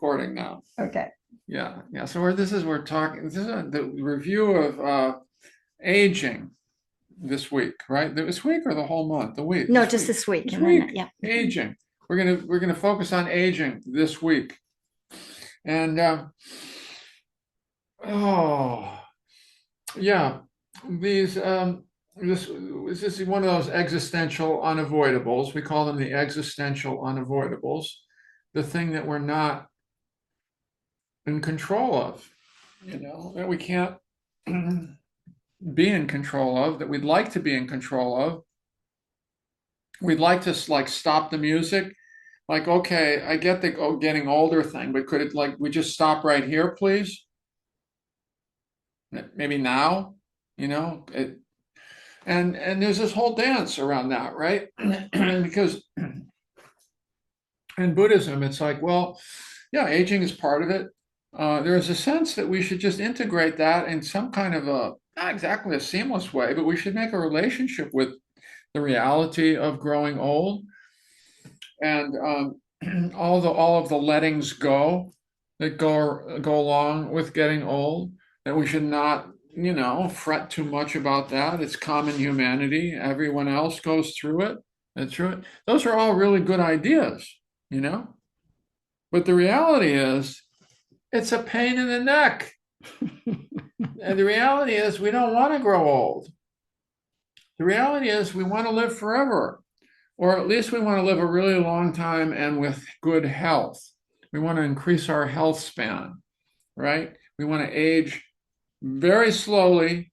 recording now. Okay. Yeah, yeah. So we're talking. This is the review of aging this week, right? This week or the whole month? The week. No, This just week. this week. This And then, week. yeah. Aging. We're gonna focus on aging this week, and oh yeah, these this is one of those existential unavoidables. We call them the existential unavoidables, the thing that we're not in control of, that we can't be in control of, that we'd like to be in control of. We'd like to like stop the music. Like, okay, I get the getting older thing, but could it like we just stop right here, please? Maybe now, you know? And there's this whole dance around that, right? Because in Buddhism, it's like, well, yeah, aging is part of it. There's a sense that we should just integrate that in some kind of a, not exactly a seamless way, but we should make a relationship with the reality of growing old and all of the lettings go that go along with getting old. That we should not, fret too much about that. It's common humanity. Everyone else goes through it. And through it. Those are all really good ideas, you know. But the reality is, it's a pain in the neck. And the reality is, we don't want to grow old. The reality is, we want to live forever, or at least we want to live a really long time and with good health. We want to increase our health span, right? We want to age very slowly,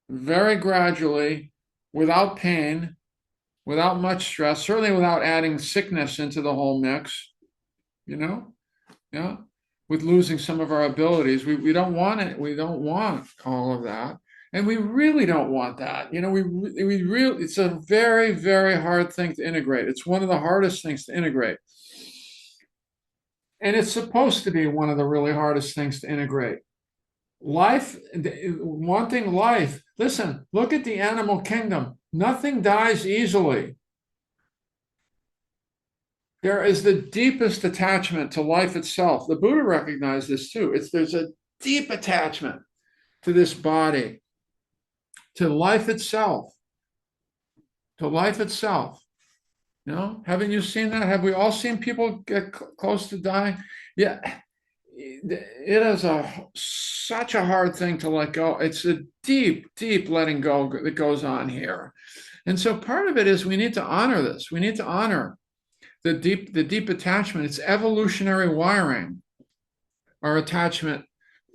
very gradually, without pain, without much stress, certainly without adding sickness into the whole mix, you know? Yeah. With losing some of our abilities. We don't want it. We don't want all of that. And we really don't want that. We really, it's a very, very hard thing to integrate. It's one of the hardest things to integrate. And it's supposed to be one of the really hardest things to integrate. Life, wanting life. Listen, look at the animal kingdom. Nothing dies easily. There is the deepest attachment to life itself. The Buddha recognized this too. There's a deep attachment to this body, to life itself, to life itself. Haven't you seen that? Have we all seen people get close to dying? Yeah, it is such a hard thing to let go. It's a deep, deep letting go that goes on here. And so part of it is we need to honor this. We need to honor the deep attachment. It's evolutionary wiring, our attachment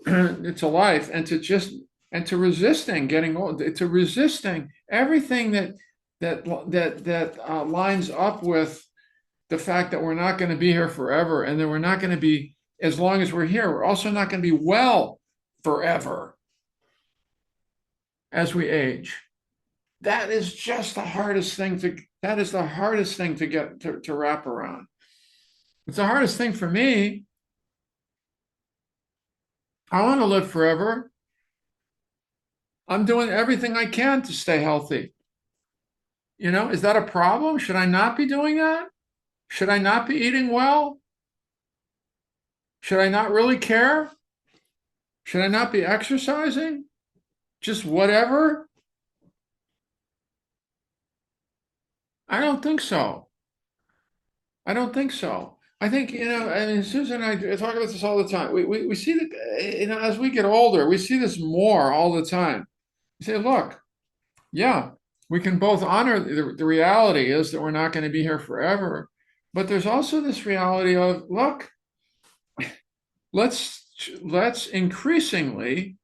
to life, and to resisting getting old, to resisting everything that lines up with the fact that we're not going to be here forever, and that we're not going to be, as long as we're here, we're also not going to be well forever as we age. That is just the hardest thing that is the hardest thing to get to wrap around. It's the hardest thing for me. I want to live forever. I'm doing everything I can to stay healthy. Is that a problem? Should I not be doing that? Should I not be eating well? Should I not really care? Should I not be exercising? Just whatever? I don't think so. I don't think so. I think, I mean, Susan and I talk about this all the time. We see that, as we get older, we see this more all the time. You say, look, yeah, we can both honor the reality is that we're not going to be here forever. But there's also this reality of, look, let's increasingly,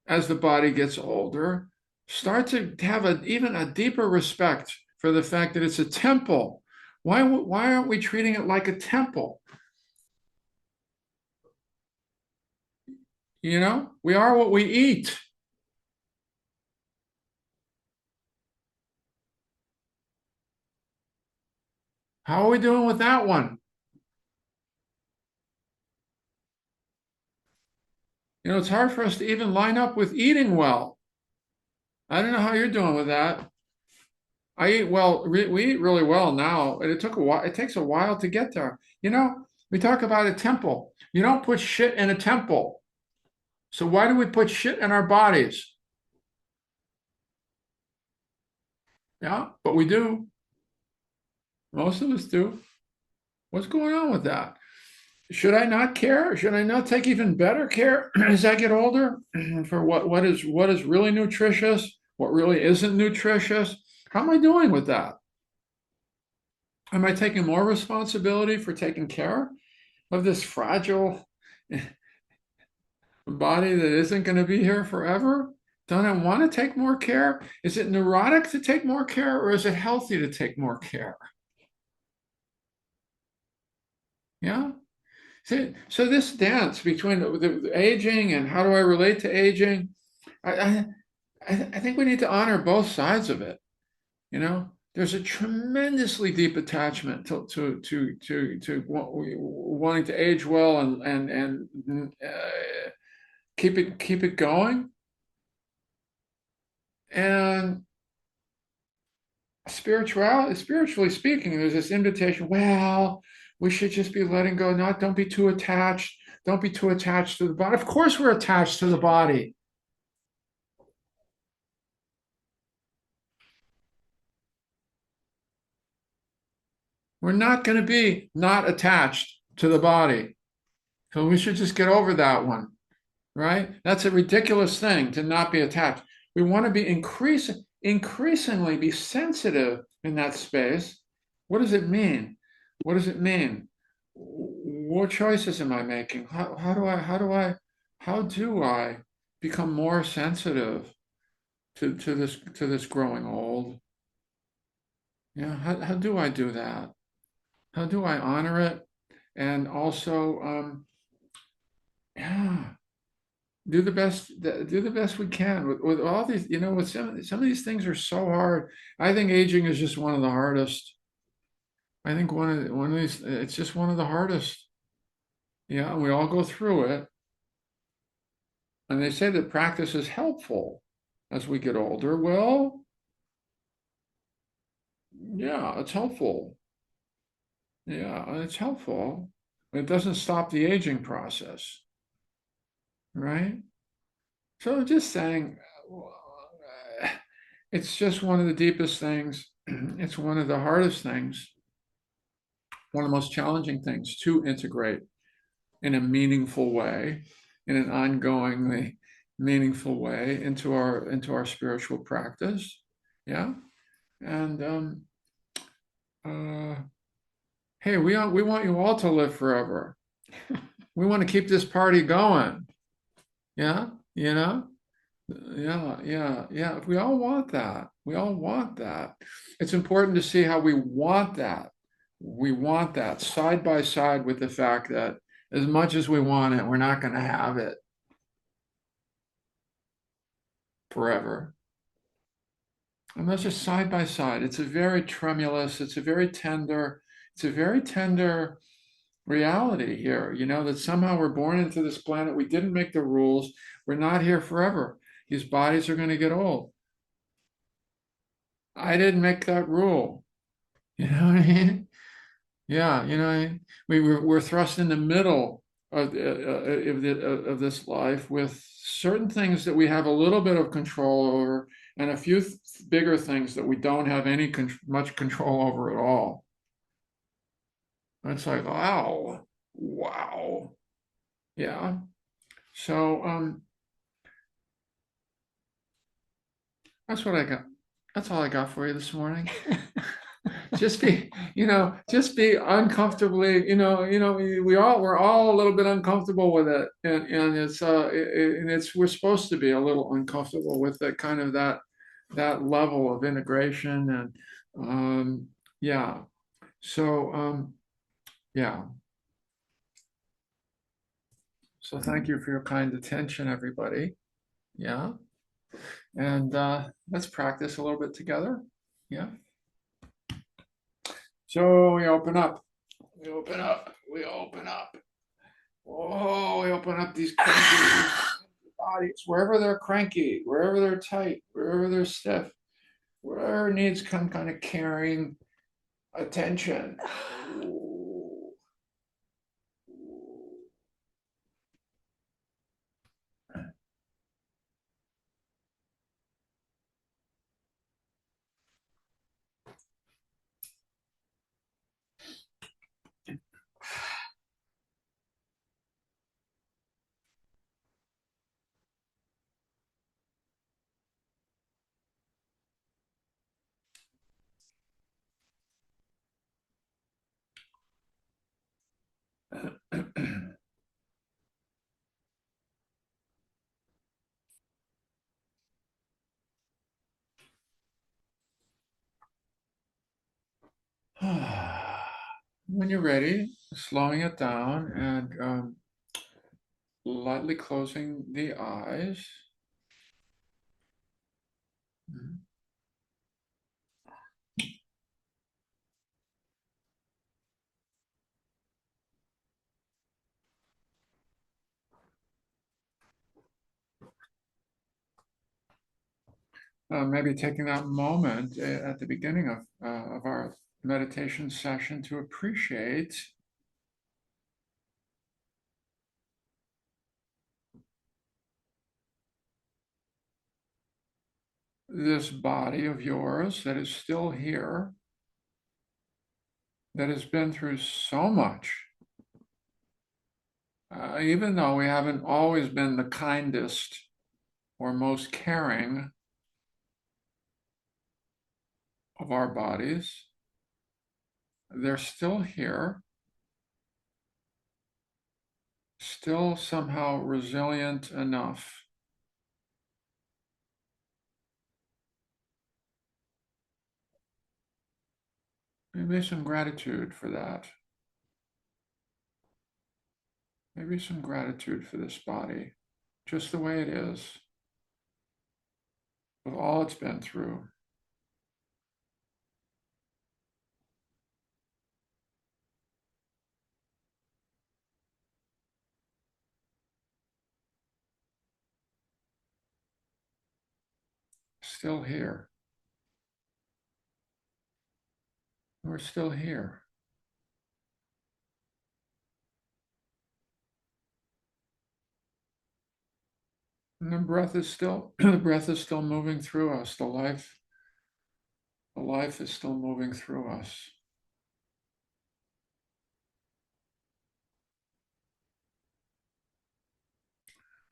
as the body gets older, start to have even a deeper respect for the fact that it's a temple. Why aren't we treating it like a temple? We are what we eat. How are we doing with that one? It's hard for us to even line up with eating well. I don't know how you're doing with that. I eat well. We eat really well now, and it took a while. It takes a while to get there. We talk about a temple. You don't put shit in a temple. So why do we put shit in our bodies? Yeah, but we do. Most of us do. What's going on with that? Should I not care? Should I not take even better care as I get older for what is really nutritious, what really isn't nutritious? How am I doing with that? Am I taking more responsibility for taking care of this fragile body that isn't going to be here forever? Don't I want to take more care? Is it neurotic to take more care, or is it healthy to take more care? Yeah. So this dance between the aging and how do I relate to aging, I, I I think we need to honor both sides of it. There's a tremendously deep attachment to wanting to age well and keep it going. And spiritually speaking, there's this invitation. Well, we should just be letting go. Not Don't be too attached. Don't be too attached to the body. Of course, we're attached to the body. We're not going to be not attached to the body. So we should just get over that one, right? That's a ridiculous thing to not be attached. We want to be increasingly be sensitive in that space. What does it mean? What does it mean? What choices am I making? How do I become more sensitive to this growing old? Yeah, how do I do that? How do I honor it? And also, yeah, do the best we can with all these. With some of these things are so hard. I think aging is just one of the hardest. I think one of these, it's just one of the hardest. Yeah, and we all go through it. And they say that practice is helpful as we get older. Well, yeah, it's helpful. Yeah, it's helpful. It doesn't stop the aging process, right? So I'm just saying, it's just one of the deepest things. It's one of the hardest things, one of the most challenging things to integrate in a meaningful way, in an ongoingly meaningful way into our spiritual practice. Yeah. And uh, hey, we want you all to live forever. We want to keep this party going. Yeah. You know? Yeah, yeah, yeah. We all want that. We all want that. It's important to see how we want that. We want that side by side with the fact that as much as we want it, we're not going to have it forever. And that's just side by side. It's a very tremulous, it's a very tender reality here, that somehow we're born into this planet. We didn't make the rules. We're not here forever. These bodies are going to get old. I didn't make that rule. You know what I mean? Yeah, we're thrust in the middle of this life with certain things that we have a little bit of control over, and a few bigger things that we don't have much control over at all. And it's like, wow, wow, yeah. So that's what I got. That's all I got for you this morning. Just be uncomfortably, we're all a little bit uncomfortable with it, and we're supposed to be a little uncomfortable with that kind of that level of integration. And yeah. So yeah. So thank you for your kind attention, everybody. Yeah. And let's practice a little bit together. Yeah. So we open up. We open up. We open up. Oh, we open up these cranky bodies, wherever they're cranky, wherever they're tight, wherever they're stiff. whatever needs some kind of caring attention. When you're ready, slowing it down and lightly closing the eyes. Maybe taking that moment at the beginning of our meditation session to appreciate this body of yours that is still here, that has been through so much. Even though we haven't always been the kindest or most caring of our bodies, they're still here, still somehow resilient enough. Maybe some gratitude for that. Maybe some gratitude for this body, just the way it is, with all it's been through. Still here. We're still here. And the breath is still the breath is still moving through us. The life is still moving through us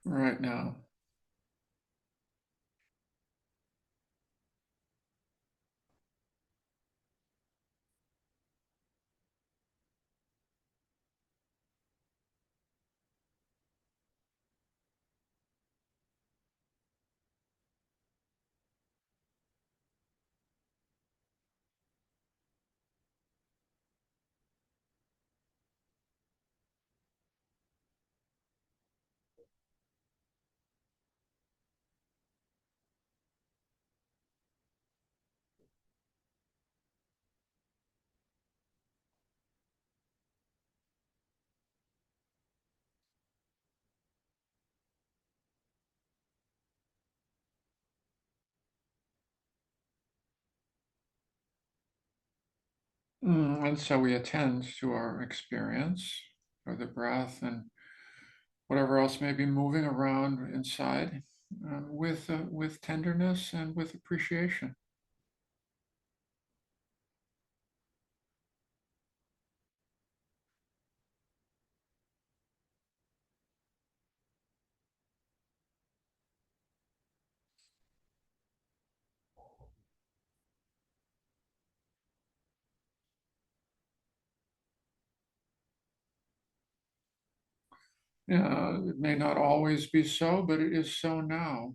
right now. And so we attend to our experience of the breath and whatever else may be moving around inside with tenderness and with appreciation. It may not always be so, but it is so now.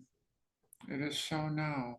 It is so now.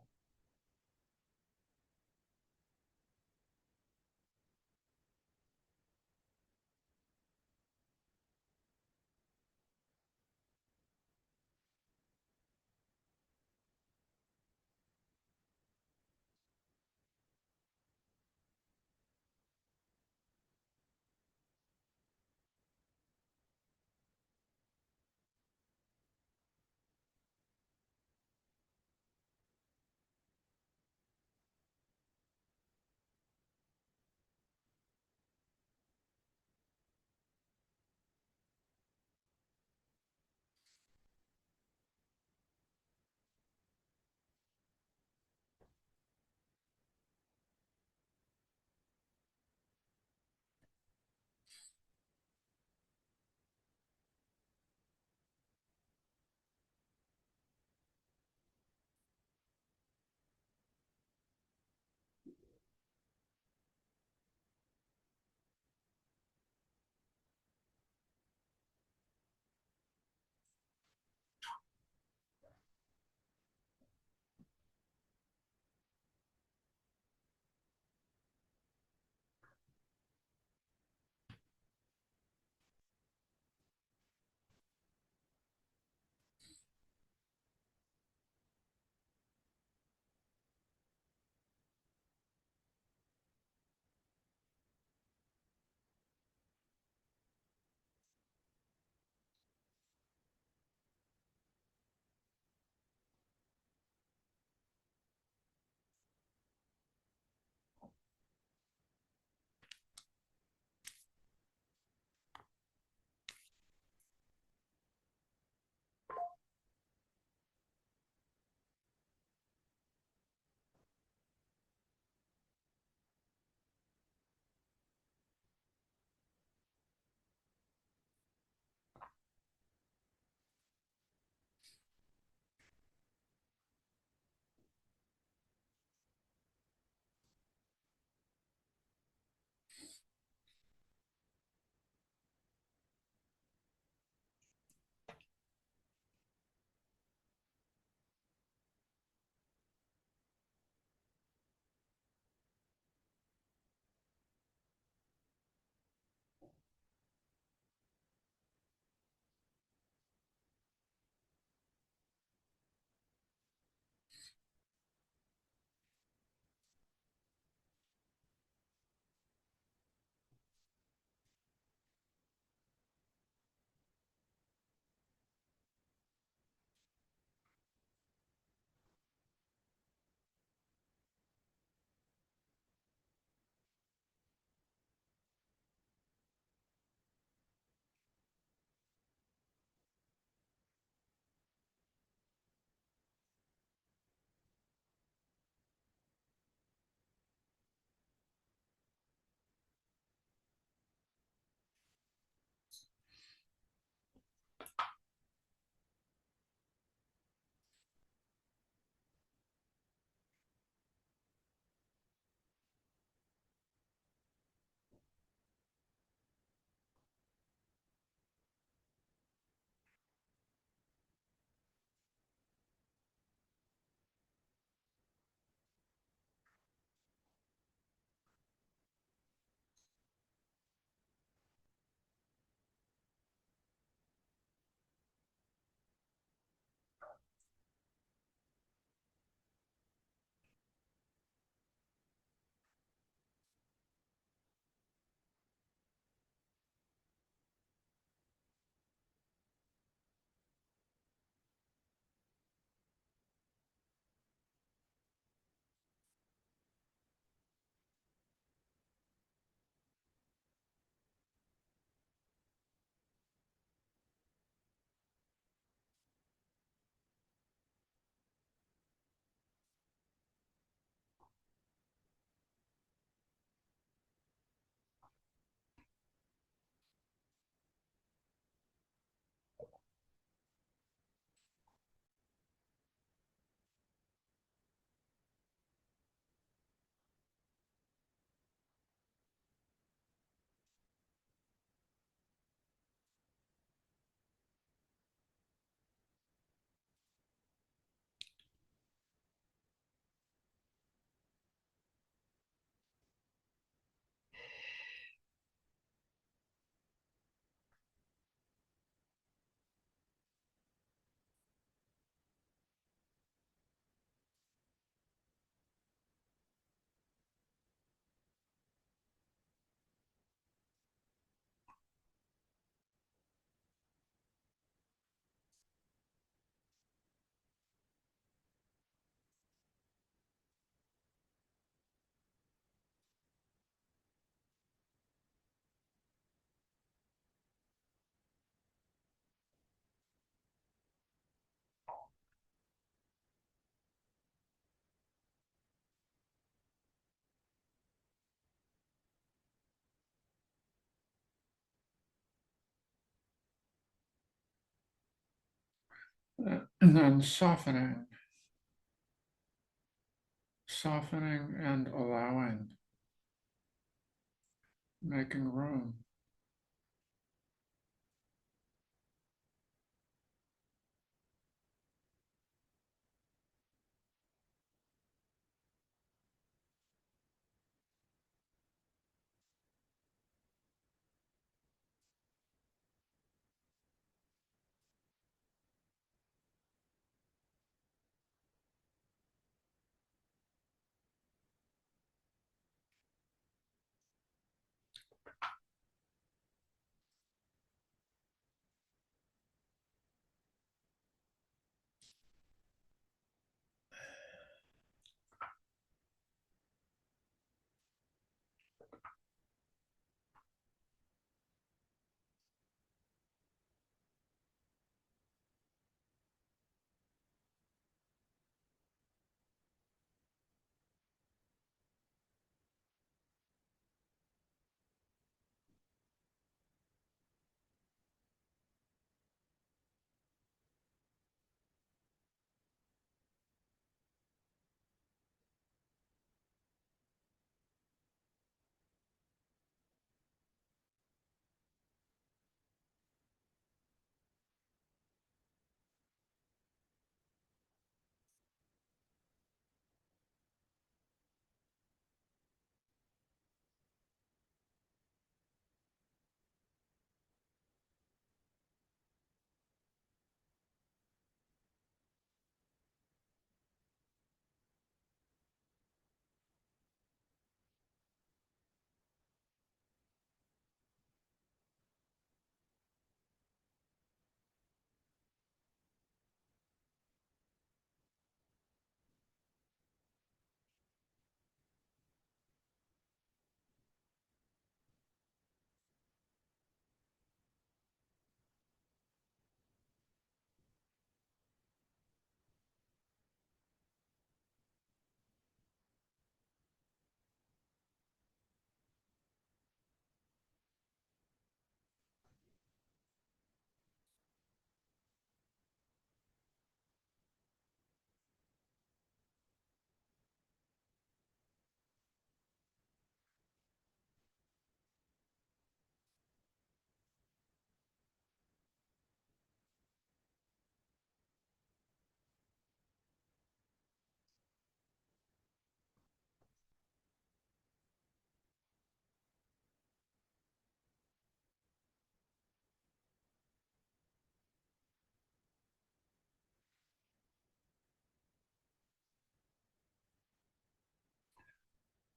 And then softening and allowing, making room.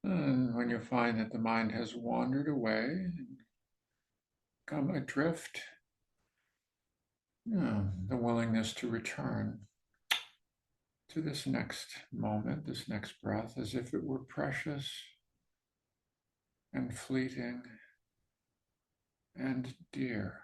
And when you find that the mind has wandered away and come adrift, the willingness to return to this next moment, this next breath, as if it were precious and fleeting and dear.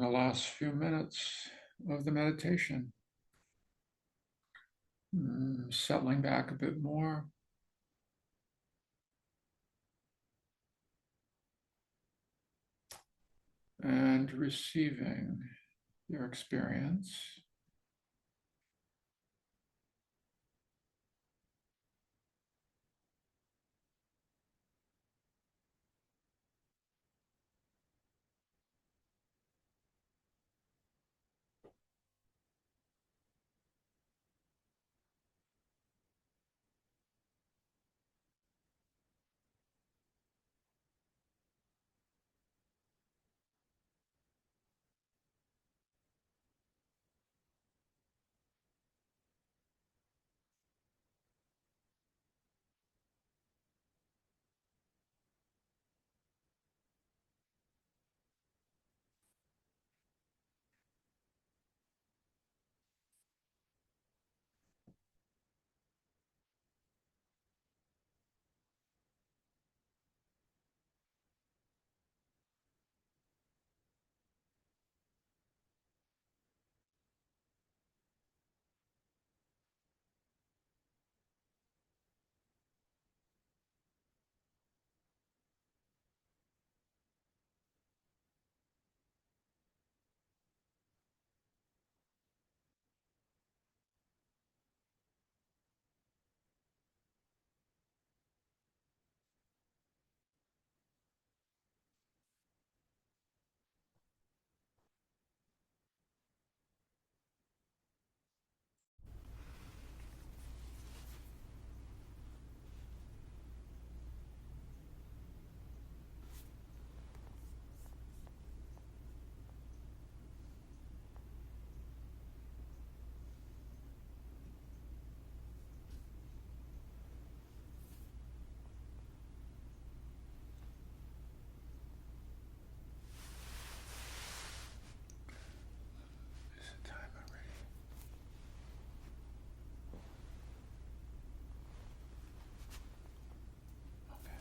the last few minutes of the meditation. Settling back a bit more. And receiving your experience. Is it time already? Okay.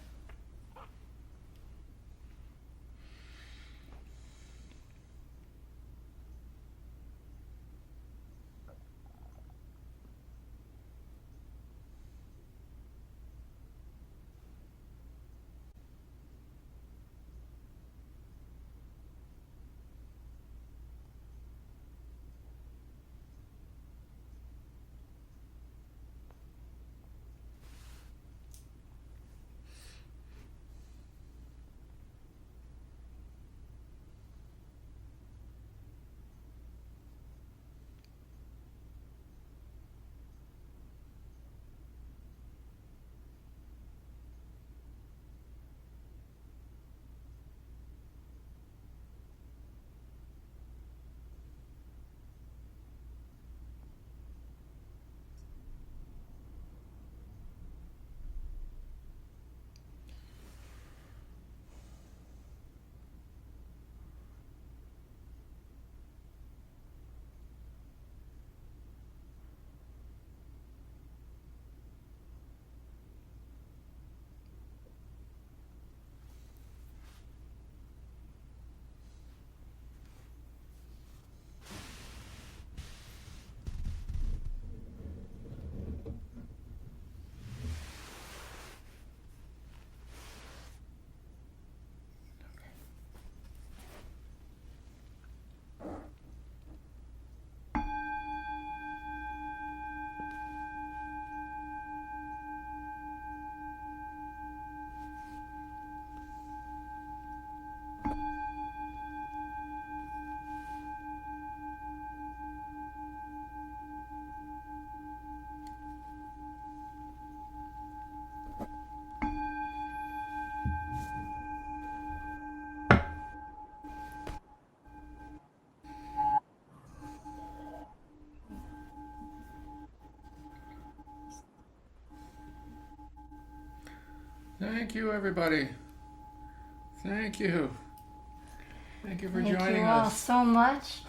Thank you, everybody. Thank you. Thank you for Thank joining you all us. so much.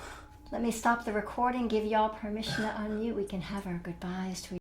Let me stop the recording, give you all permission to unmute. We can have our goodbyes to